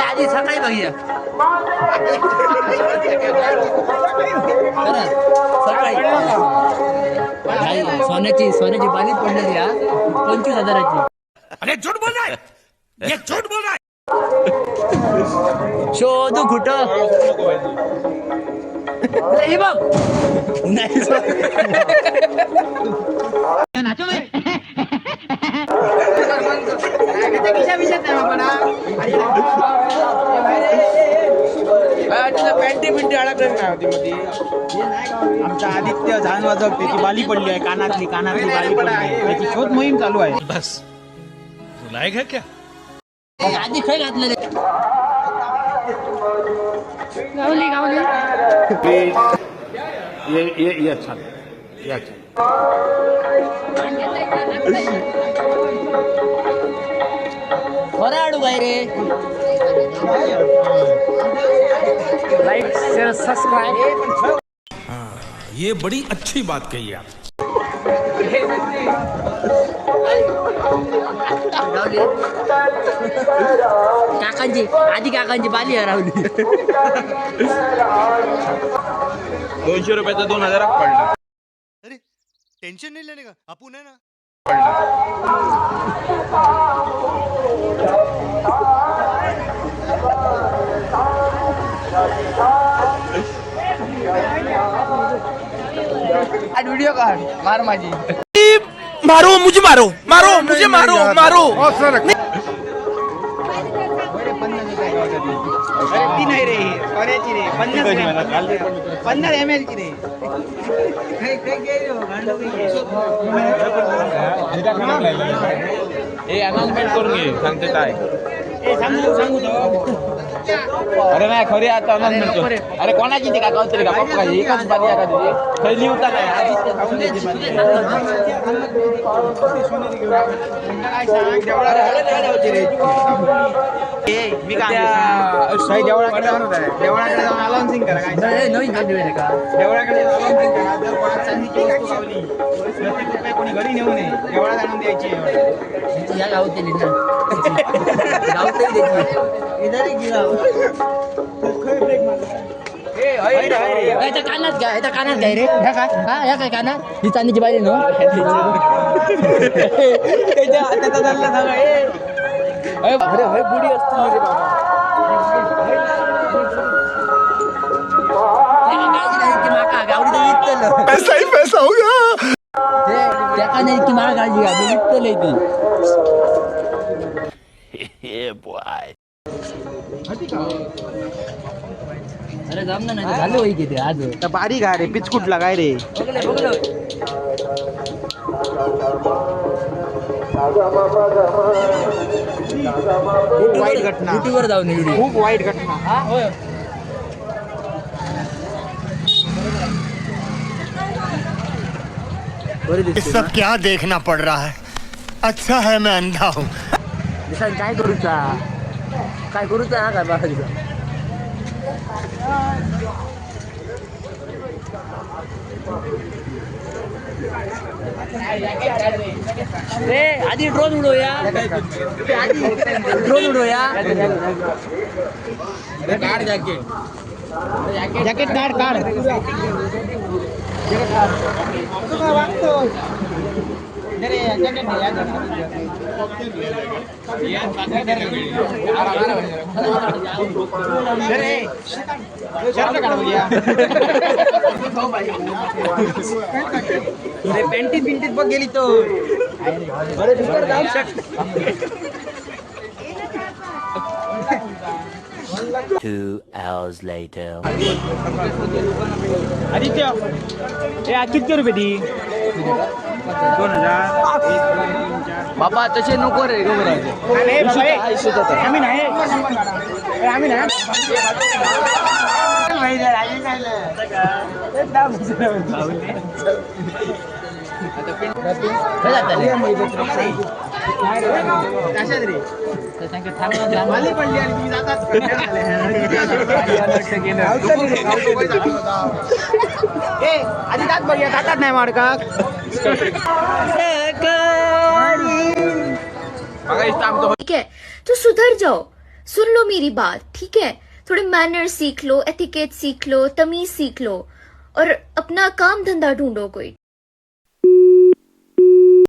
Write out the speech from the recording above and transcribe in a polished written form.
आधी सकाळी बघूया सकाळी सोन्याची बाली पडलेली 25,000ची. अरे झूठ बोल रहा है, ये झूठ बोल रहा है. शोधू कुठं हे बघ नाही पॅन्टी बिंटी अडकली नाही होती मध्ये. आमचा आदित्य झान वाजव त्याची बाली पडली आहे कानातली बाली पडली आहे. त्याची शोध मोहीम चालू आहे. बस रुलाएगा क्या. आधी खाई घातलं गावली ये अच्छा ये अच्छा. बरं आडू काय रे. Like share subscribe. ये बड़ी अच्छी बात कही आप. काकांची बाली रावली. 200 रुपयाचा 2,000 पडला. अरे टेन्शन नाही लेने का आपण आहे ना. व्हिडिओ काढ मार माझी. मारो मुझे मारो ती नाही रे सोन्याची रे 50 ml ची रे. अनाउन्समेंट करून घे सांगते काय. सांगू अरे नाही खरी आता अनाउन्समेंट कर. अरे कोणाची ते का कळतरी का पप्पा एकच बारी आहे का तुझी पहिली होता नाही मी काय देवळाकडे जाऊन अनाउन्सिंग करा काय नवीन का देवळाकडे अनाउन्सिंग करा. जर कोणाला चांदीची वस्तू गावली प्रत्येक रुपये कोणी घरी नेऊ नये देवळात आणून द्यायची. या गावतेली ना गावतेली याच्या कानात घ्या रे. ह्या काय कानात ही चांदीची बाई ना. अरे बुडी असतो रे बाबा. पैसा ही पैसा होगा. त्या कानात इतकी माळ काढली का विकतलंय ती. अरे जमना नाही झालं होई किती आज बारीक आहे रे पिचकुटला काय रे. खूप वाईट घटना. युट्यूबवर जाऊन खूप वाईट घटना. ये सब क्या देखना पड़ रहा है. अच्छा है मैं अंधा हूँ. काय करूचा हा काय बाहेर. आधी ड्रोन उडवूया. जॅकेट काढ. पॅन्टी पिंटीत बघ गेली तो. 2 hours later. आदित्य हे आज किती रुपये दी. 2,000 बाबा तसे नको रे आम्ही नाही. माली पडली आणि तुम्ही जातात. आधी जात बघूया जातात नाही माडका. मग इथं आमचं ठीक है, तो सुधर जाओ, सुन लो मेरी बात, ठीक है? थोड़े मैनर सीख लो, एथिकेट सीख लो, तमीज सीख लो और अपना काम धंधा ढूंढो कोई,